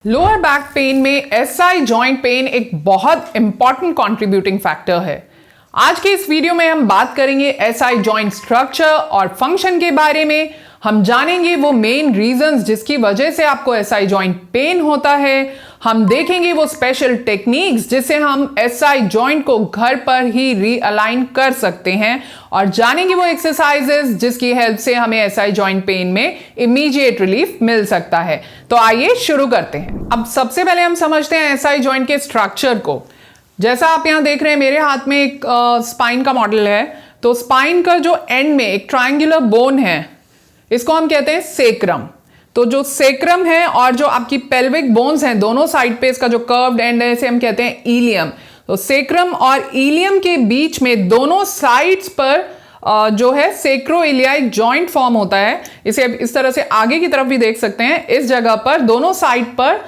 Lower back pain में SI joint pain एक बहुत इंपॉर्टेंट कंट्रीब्यूटिंग फैक्टर है। आज के इस वीडियो में हम बात करेंगे एसआई जॉइंट स्ट्रक्चर और फंक्शन के बारे में। हम जानेंगे वो मेन रीजंस जिसकी वजह से आपको एसआई जॉइंट पेन होता है। हम देखेंगे वो स्पेशल टेक्निक्स जिससे हम एसआई जॉइंट को घर पर ही रीअलाइन कर सकते हैं और जानेंगे वो एक्सरसाइजेस जिसकी हेल्प से हमें एसआई जॉइंट पेन में इमीडिएट रिलीफ मिल सकता है। तो आइए शुरू करते हैं। अब सबसे पहले हम समझते हैं एसआई जॉइंट के स्ट्रक्चर को। जैसा आप यहां देख रहे हैं, मेरे हाथ में एक स्पाइन का मॉडल है। तो स्पाइन का जो एंड में एक ट्रायंगुलर बोन है, इसको हम कहते हैं सेक्रम। तो जो सेक्रम है और जो आपकी पेल्विक बोन्स हैं दोनों साइड पे, इसका जो कर्व्ड एंड है इसे हम कहते हैं इलियम। तो सेक्रम और इलियम के बीच में दोनों साइड्स पर जो है सेक्रोइलियाइक जॉइंट फॉर्म होता है। इसे इस तरह से आगे की तरफ भी देख सकते हैं। इस जगह पर दोनों साइड पर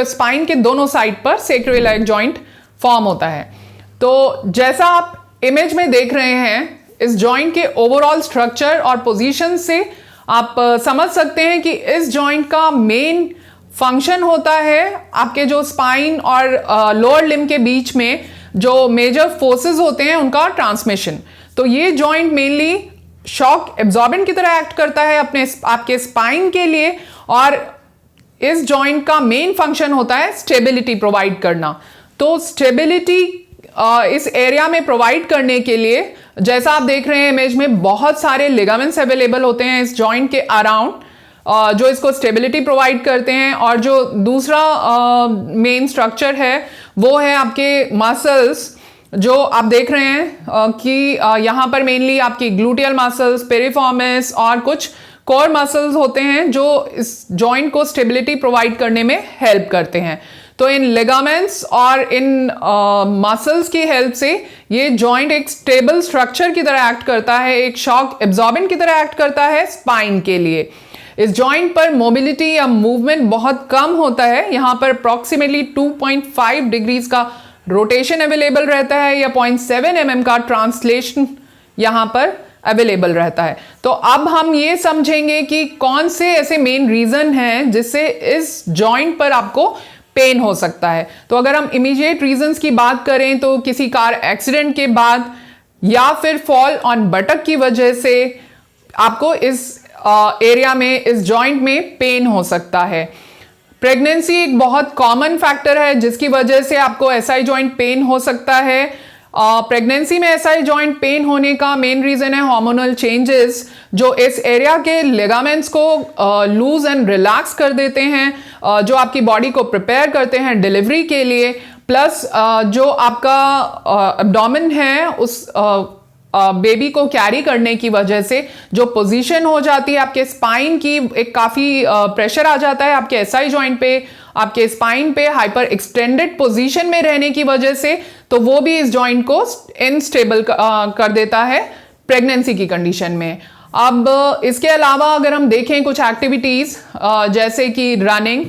स्पाइन के दोनों साइड पर सेक्रोइलियाइक जॉइंट फॉर्म होता है। तो जैसा आप इमेज में देख रहे हैं, इस जॉइंट के ओवरऑल स्ट्रक्चर और पोजीशन से आप समझ सकते हैं कि इस जॉइंट का मेन फंक्शन होता है आपके जो स्पाइन और लोअर लिम्ब के बीच में जो मेजर फोर्सेस होते हैं उनका ट्रांसमिशन। तो ये जॉइंट मेनली शॉक एब्जॉर्बेंट की तरह एक्ट करता है आपके स्पाइन के लिए, और इस जॉइंट का मेन फंक्शन होता है स्टेबिलिटी प्रोवाइड करना। तो स्टेबिलिटी इस एरिया में प्रोवाइड करने के लिए, जैसा आप देख रहे हैं इमेज में, बहुत सारे लिगामेंट्स अवेलेबल होते हैं इस जॉइंट के अराउंड जो इसको स्टेबिलिटी प्रोवाइड करते हैं। और जो दूसरा मेन स्ट्रक्चर है वो है आपके मसल्स, जो आप देख रहे हैं कि यहाँ पर मेनली आपकी ग्लूटियल मसल्स, पेरिफॉर्मिस और कुछ कोर मसल्स होते हैं जो इस जॉइंट को स्टेबिलिटी प्रोवाइड करने में हेल्प करते हैं। तो इन लिगामेंट्स और इन मसल्स की हेल्प से ये जॉइंट एक स्टेबल स्ट्रक्चर की तरह एक्ट करता है, एक शॉक एब्जॉर्बेंट की तरह एक्ट करता है स्पाइन के लिए। इस जॉइंट पर मोबिलिटी या मूवमेंट बहुत कम होता है। यहाँ पर अप्रॉक्सीमेटली 2.5 डिग्रीज का रोटेशन अवेलेबल रहता है या 0.7 mm का ट्रांसलेशन यहाँ पर अवेलेबल रहता है। तो अब हम ये समझेंगे कि कौन से ऐसे मेन रीजन हैं जिससे इस जॉइंट पर आपको पेन हो सकता है। तो अगर हम इमीडिएट रीजंस की बात करें तो किसी कार एक्सीडेंट के बाद या फिर फॉल ऑन बटक की वजह से आपको इस एरिया में, इस जॉइंट में पेन हो सकता है। प्रेगनेंसी एक बहुत कॉमन फैक्टर है जिसकी वजह से आपको एसआई जॉइंट पेन हो सकता है। प्रेगनेंसी में एसआई जॉइंट पेन होने का मेन रीजन है हार्मोनल चेंजेस, जो इस एरिया के लिगामेंट्स को लूज एंड रिलैक्स कर देते हैं, जो आपकी बॉडी को प्रिपेयर करते हैं डिलीवरी के लिए। प्लस जो आपका एब्डोमेन है उस बेबी को कैरी करने की वजह से जो पोजीशन हो जाती है आपके स्पाइन की, एक काफ़ी प्रेशर आ जाता है आपके एसआई जॉइंट पे, आपके स्पाइन पे हाइपर एक्सटेंडेड पोजीशन में रहने की वजह से, तो वो भी इस जॉइंट को इनस्टेबल कर देता है प्रेगनेंसी की कंडीशन में। अब इसके अलावा अगर हम देखें कुछ एक्टिविटीज़ जैसे कि रनिंग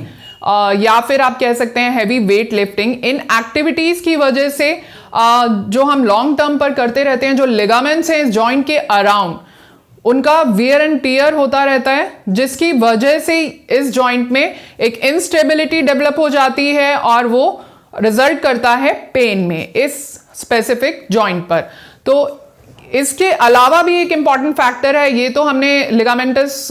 या फिर आप कह सकते हैं हैवी वेट लिफ्टिंग, इन एक्टिविटीज़ की वजह से जो हम लॉन्ग टर्म पर करते रहते हैं, जो लिगामेंट्स हैं इस जॉइंट के अराउंड, उनका वियर एंड टियर होता रहता है, जिसकी वजह से इस जॉइंट में एक इंस्टेबिलिटी डेवलप हो जाती है और वो रिजल्ट करता है पेन में इस स्पेसिफिक जॉइंट पर। तो इसके अलावा भी एक इंपॉर्टेंट फैक्टर है, ये तो हमने लिगामेंटस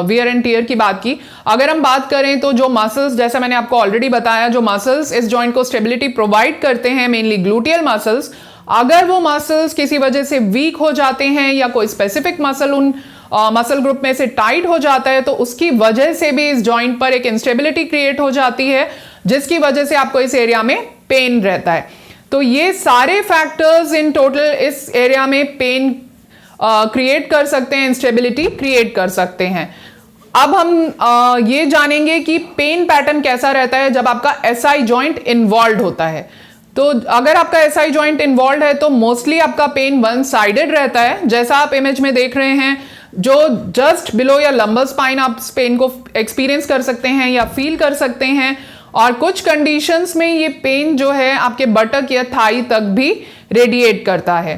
वियर एंड टियर की बात की। अगर हम बात करें तो जो मसल्स, जैसा मैंने आपको ऑलरेडी बताया, जो मसल्स इस जॉइंट को स्टेबिलिटी प्रोवाइड करते हैं, मेनली ग्लूटियल मसल्स, अगर वो मसल्स किसी वजह से वीक हो जाते हैं या कोई स्पेसिफिक मसल उन मसल ग्रुप में से टाइट हो जाता है, तो उसकी वजह से भी इस जॉइंट पर एक इंस्टेबिलिटी क्रिएट हो जाती है, जिसकी वजह से आपको इस एरिया में पेन रहता है। तो ये सारे फैक्टर्स इन टोटल इस एरिया में पेन क्रिएट कर सकते हैं, इंस्टेबिलिटी क्रिएट कर सकते हैं। अब हम ये जानेंगे कि पेन पैटर्न कैसा रहता है जब आपका एसआई जॉइंट इन्वॉल्व होता है। तो अगर आपका एसआई जॉइंट इन्वॉल्व है तो मोस्टली आपका पेन वन साइडेड रहता है, जैसा आप इमेज में देख रहे हैं। जो जस्ट बिलो या लंबर स्पाइन आप पेन को एक्सपीरियंस कर सकते हैं या फील कर सकते हैं, और कुछ कंडीशंस में ये पेन जो है आपके बटक या थाई तक भी रेडिएट करता है।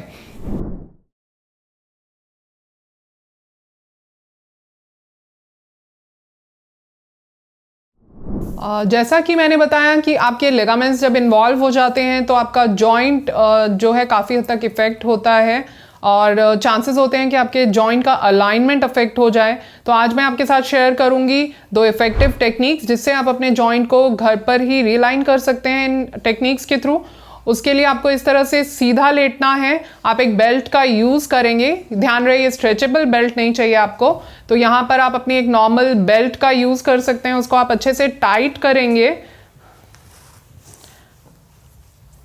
जैसा कि मैंने बताया कि आपके लिगामेंट्स जब इन्वॉल्व हो जाते हैं तो आपका जॉइंट जो है काफ़ी हद तक इफ़ेक्ट होता है और चांसेस होते हैं कि आपके जॉइंट का अलाइनमेंट अफेक्ट हो जाए। तो आज मैं आपके साथ शेयर करूंगी 2 इफ़ेक्टिव टेक्निक्स जिससे आप अपने जॉइंट को घर पर ही रीलाइन कर सकते हैं इन टेक्निक्स के थ्रू। उसके लिए आपको इस तरह से सीधा लेटना है। आप एक बेल्ट का यूज़ करेंगे, ध्यान रहे ये स्ट्रेचेबल बेल्ट नहीं चाहिए आपको। तो यहाँ पर आप अपनी एक नॉर्मल बेल्ट का यूज़ कर सकते हैं, उसको आप अच्छे से टाइट करेंगे।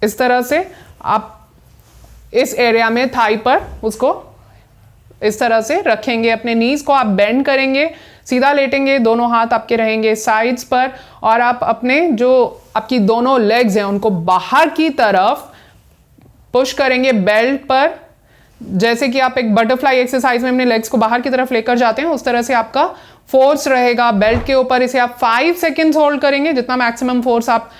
इस तरह से आप इस एरिया में थाई पर उसको इस तरह से रखेंगे। अपने नीज को आप बेंड करेंगे, सीधा लेटेंगे, दोनों हाथ आपके रहेंगे साइड्स पर और आप अपने जो आपकी दोनों लेग्स हैं उनको बाहर की तरफ पुश करेंगे बेल्ट पर। जैसे कि आप एक बटरफ्लाई एक्सरसाइज में अपने लेग्स को बाहर की तरफ लेकर जाते हैं, उस तरह से आपका फोर्स रहेगा बेल्ट के ऊपर। इसे आप 5 सेकेंड्स होल्ड करेंगे, जितना मैक्सिमम फोर्स आप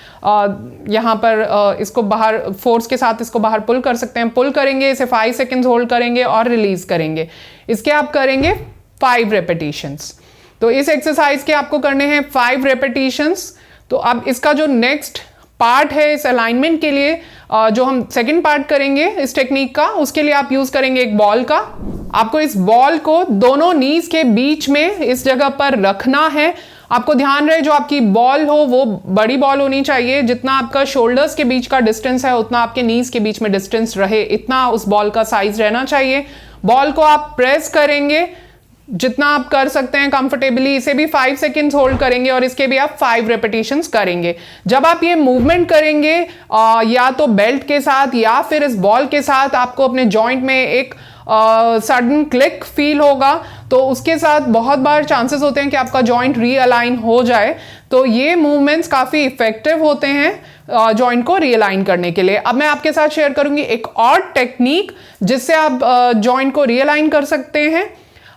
यहाँ पर इसको बाहर फोर्स के साथ इसको बाहर पुल कर सकते हैं। पुल करेंगे, इसे 5 सेकेंड्स होल्ड करेंगे और रिलीज करेंगे। इसके आप करेंगे 5 रेपिटेशंस। तो इस एक्सरसाइज के आपको करने हैं 5 रेपिटेशंस। तो अब इसका जो नेक्स्ट पार्ट है इस अलाइनमेंट के लिए, जो हम सेकंड पार्ट करेंगे इस टेक्निक का, उसके लिए आप यूज करेंगे एक बॉल का। आपको इस बॉल को दोनों नीज के बीच में इस जगह पर रखना है। आपको ध्यान रहे जो आपकी बॉल हो वो बड़ी बॉल होनी चाहिए। जितना आपका शोल्डर्स के बीच का डिस्टेंस है उतना आपके नीज के बीच में डिस्टेंस रहे, इतना उस बॉल का साइज रहना चाहिए। बॉल को आप प्रेस करेंगे जितना आप कर सकते हैं कंफर्टेबली। इसे भी 5 सेकेंड्स होल्ड करेंगे और इसके भी आप 5 रेपिटेशंस करेंगे। जब आप ये मूवमेंट करेंगे या तो बेल्ट के साथ या फिर इस बॉल के साथ, आपको अपने जॉइंट में एक सडन क्लिक फील होगा। तो उसके साथ बहुत बार चांसेस होते हैं कि आपका जॉइंट रीअलाइन हो जाए। तो ये मूवमेंट्स काफ़ी इफेक्टिव होते हैं जॉइंट को रीअलाइन करने के लिए। अब मैं आपके साथ शेयर करूंगी एक और टेक्निक जिससे आप जॉइंट को रीअलाइन कर सकते हैं।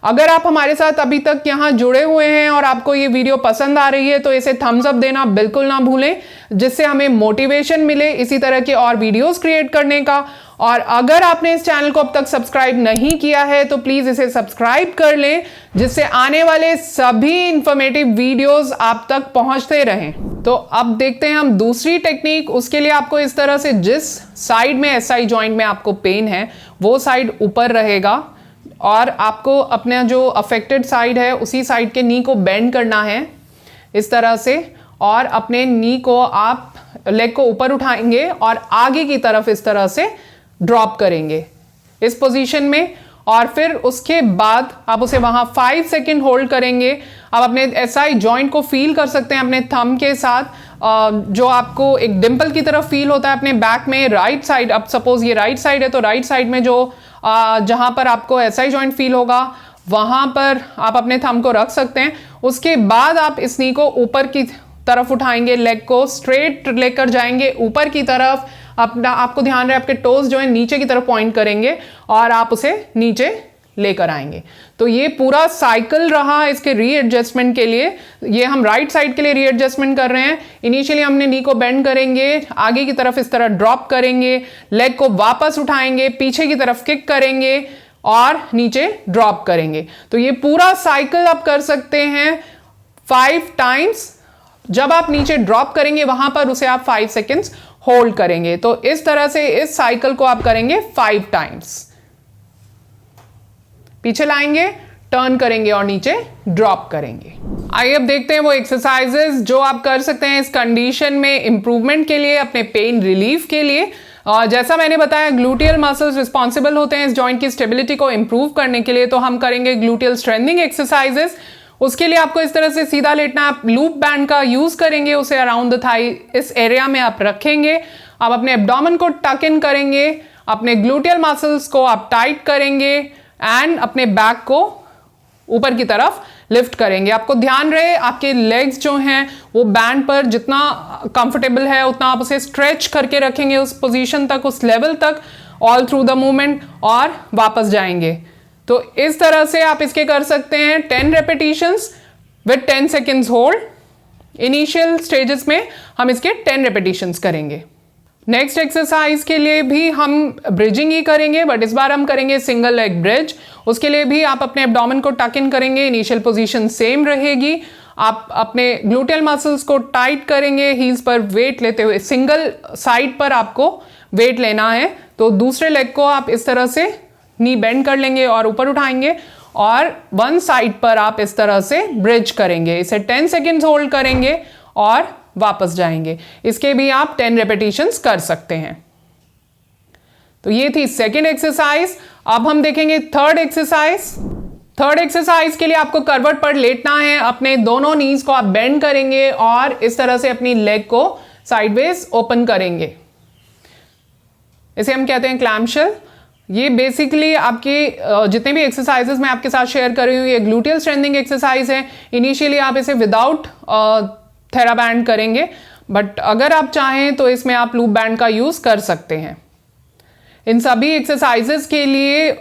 अगर आप हमारे साथ अभी तक यहाँ जुड़े हुए हैं और आपको ये वीडियो पसंद आ रही है तो इसे थम्स अप देना बिल्कुल ना भूलें, जिससे हमें मोटिवेशन मिले इसी तरह के और वीडियोस क्रिएट करने का। और अगर आपने इस चैनल को अब तक सब्सक्राइब नहीं किया है तो प्लीज इसे सब्सक्राइब कर लें, जिससे आने वाले सभी इंफॉर्मेटिव वीडियोस आप तक पहुंचते रहें। तो अब देखते हैं हम दूसरी टेक्निक। उसके लिए आपको इस तरह से जिस साइड में एसआई जॉइंट में आपको पेन है वो साइड ऊपर रहेगा और आपको अपना जो अफेक्टेड साइड है उसी साइड के नी को बेंड करना है इस तरह से, और अपने नी को आप लेग को ऊपर उठाएंगे और आगे की तरफ इस तरह से ड्रॉप करेंगे इस पोजीशन में। और फिर उसके बाद आप उसे वहां 5 सेकेंड होल्ड करेंगे। आप अपने एसआई जॉइंट को फील कर सकते हैं अपने थंब के साथ, जो आपको एक डिंपल की तरफ फील होता है अपने बैक में राइट साइड। अब सपोज ये राइट साइड है तो राइट साइड में जो जहां पर आपको एसआई जॉइंट फील होगा वहां पर आप अपने थंब को रख सकते हैं। उसके बाद आप इस नी को ऊपर की तरफ उठाएंगे, लेग को स्ट्रेट लेकर जाएंगे ऊपर की तरफ। अपना आपको ध्यान रहे आपके टोज जो है नीचे की तरफ पॉइंट करेंगे और आप उसे नीचे लेकर आएंगे। तो ये पूरा साइकिल रहा इसके रीएडजस्टमेंट के लिए। ये हम राइट साइड के लिए रीएडजस्टमेंट कर रहे हैं। इनिशियली हमने नी को बेंड करेंगे, आगे की तरफ इस तरह ड्रॉप करेंगे, लेग को वापस उठाएंगे, पीछे की तरफ किक करेंगे और नीचे ड्रॉप करेंगे। तो ये पूरा साइकिल आप कर सकते हैं 5 टाइम्स। जब आप नीचे ड्रॉप करेंगे वहां पर उसे आप 5 सेकेंड्स होल्ड करेंगे। तो इस तरह से इस साइकिल को आप करेंगे 5 टाइम्स। पीछे लाएंगे, टर्न करेंगे और नीचे ड्रॉप करेंगे। आइए अब देखते हैं वो एक्सरसाइजेस जो आप कर सकते हैं इस कंडीशन में इंप्रूवमेंट के लिए, अपने पेन रिलीफ के लिए। जैसा मैंने बताया ग्लूटियल मसल्स रिस्पॉन्सिबल होते हैं इस जॉइंट की स्टेबिलिटी को इंप्रूव करने के लिए। तो हम करेंगे ग्लूटियल स्ट्रेंथनिंग एक्सरसाइजेस। उसके लिए आपको इस तरह से सीधा लेटना। आप लूप बैंड का यूज करेंगे, उसे अराउंड द थाई इस एरिया में आप रखेंगे। आप अपने एब्डोमेन को टक इन करेंगे, अपने ग्लूटियल मसल्स को आप टाइट करेंगे एंड अपने बैक को ऊपर की तरफ लिफ्ट करेंगे। आपको ध्यान रहे आपके लेग्स जो हैं वो बैंड पर जितना कंफर्टेबल है उतना आप उसे स्ट्रेच करके रखेंगे उस पोजीशन तक, उस लेवल तक, ऑल थ्रू द मूवमेंट, और वापस जाएंगे। तो इस तरह से आप इसके कर सकते हैं 10 repetitions with 10 seconds hold. Initial stages में हम इसके 10 रेपिटेशंस करेंगे। नेक्स्ट एक्सरसाइज के लिए भी हम ब्रिजिंग ही करेंगे, बट इस बार हम करेंगे सिंगल लेग ब्रिज। उसके लिए भी आप अपने एब्डोमेन को टक इन करेंगे, इनिशियल पोजीशन सेम रहेगी। आप अपने ग्लूटियल मसल्स को टाइट करेंगे हील्स पर वेट लेते हुए। सिंगल साइड पर आपको वेट लेना है, तो दूसरे लेग को आप इस तरह से नी बेंड कर लेंगे और ऊपर उठाएंगे और वन साइड पर आप इस तरह से ब्रिज करेंगे। इसे 10 सेकेंड्स होल्ड करेंगे और वापस जाएंगे। इसके भी आप 10 रेपिटेशंस कर सकते हैं। तो ये थी सेकेंड एक्सरसाइज। अब हम देखेंगे थर्ड एक्सरसाइज। थर्ड एक्सरसाइज के लिए आपको करवट पर लेटना है। अपने दोनों नीज को आप बेंड करेंगे और इस तरह से अपनी लेग को साइडवेज ओपन करेंगे। इसे हम कहते हैं क्लैम्पशेल। ये बेसिकली आपके जितने भी एक्सरसाइजेस मैं आपके साथ शेयर कर रही हूँ, ये ग्लूटियल स्ट्रेंथनिंग एक्सरसाइज है। इनिशियली आप इसे विदाउट थेराबैंड करेंगे, बट अगर आप चाहें तो इसमें आप लूप बैंड का यूज कर सकते हैं। इन सभी एक्सरसाइजेस के लिए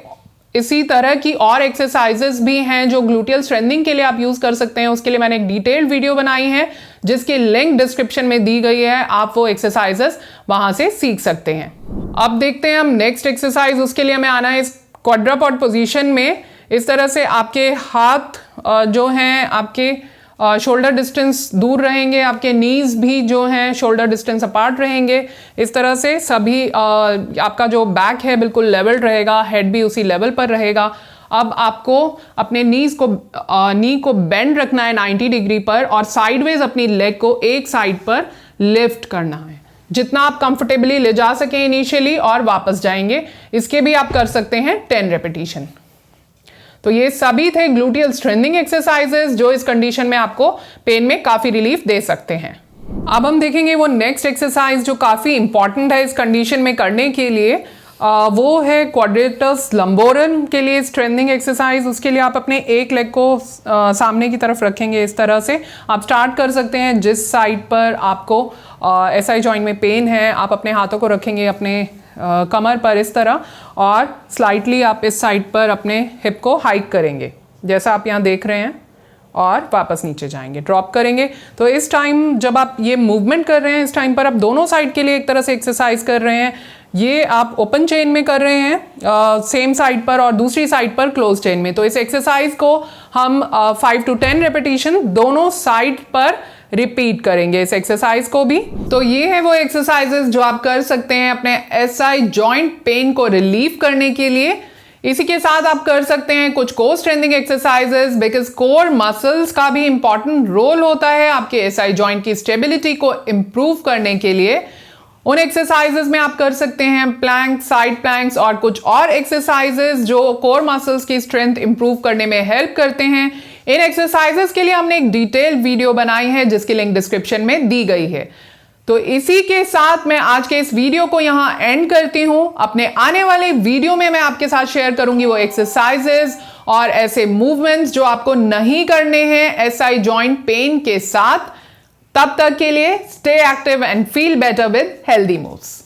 इसी तरह की और एक्सरसाइजेस भी हैं जो ग्लूटियल स्ट्रेंथनिंग के लिए आप यूज कर सकते हैं। उसके लिए मैंने एक डिटेल्ड वीडियो बनाई है जिसकी लिंक डिस्क्रिप्शन में दी गई है, आप वो एक्सरसाइजेस वहां से सीख सकते हैं। अब देखते हैं हम नेक्स्ट एक्सरसाइज। उसके लिए हमें आना है इस क्वाड्रापॉड पोजीशन में। इस तरह से आपके हाथ जो हैं आपके शोल्डर डिस्टेंस दूर रहेंगे, आपके नीज भी जो हैं शोल्डर डिस्टेंस अपार्ट रहेंगे। इस तरह से सभी आपका जो बैक है बिल्कुल लेवल रहेगा, हेड भी उसी लेवल पर रहेगा। अब आपको अपने नी को बेंड रखना है 90 डिग्री पर और साइडवेज अपनी लेग को एक साइड पर लिफ्ट करना है, जितना आप कंफर्टेबली ले जा सकें इनिशियली, और वापस जाएंगे। इसके भी आप कर सकते हैं 10 रेपिटेशन। तो ये सभी थे ग्लूटियल स्ट्रेंथनिंग एक्सरसाइजेस जो इस कंडीशन में आपको पेन में काफी रिलीफ दे सकते हैं। अब हम देखेंगे वो नेक्स्ट एक्सरसाइज जो काफी इंपॉर्टेंट है इस कंडीशन में करने के लिए। वो है क्वाड्रेटस लंबोरम के लिए स्ट्रेंथनिंग एक्सरसाइज। उसके लिए आप अपने एक लेग को सामने की तरफ रखेंगे। इस तरह से आप स्टार्ट कर सकते हैं जिस साइड पर आपको SI जॉइंट में पेन है। आप अपने हाथों को रखेंगे अपने कमर पर इस तरह, और स्लाइटली आप इस साइड पर अपने हिप को हाइक करेंगे जैसा आप यहाँ देख रहे हैं, और वापस नीचे जाएंगे, ड्रॉप करेंगे। तो इस टाइम जब आप ये मूवमेंट कर रहे हैं, इस टाइम पर आप दोनों साइड के लिए एक तरह से एक्सरसाइज कर रहे हैं। ये आप ओपन चेन में कर रहे हैं सेम साइड पर, और दूसरी साइड पर क्लोज चेन में। तो इस एक्सरसाइज को हम 5 to 10 रेपिटेशन दोनों साइड पर रिपीट करेंगे इस एक्सरसाइज को भी। तो ये है वो एक्सरसाइजेस जो आप कर सकते हैं अपने SI जॉइंट पेन को रिलीव करने के लिए। इसी के साथ आप कर सकते हैं कुछ core strengthening exercises, because core muscles का भी इंपॉर्टेंट रोल होता है आपके SI जॉइंट की स्टेबिलिटी को इंप्रूव करने के लिए। उन एक्सरसाइजेस में आप कर सकते हैं प्लैंक, साइड प्लैंक्स और कुछ और एक्सरसाइजेस जो कोर मसल्स की स्ट्रेंथ इंप्रूव करने में हेल्प करते हैं। इन एक्सरसाइजेस के लिए हमने एक डिटेल वीडियो बनाई है जिसकी लिंक डिस्क्रिप्शन में दी गई है। तो इसी के साथ मैं आज के इस वीडियो को यहां एंड करती हूं। अपने आने वाले वीडियो में मैं आपके साथ शेयर करूंगी वो एक्सरसाइजेस और ऐसे मूवमेंट्स जो आपको नहीं करने हैं SI जॉइंट पेन के साथ। तब तक के लिए stay active and feel better with healthy moves.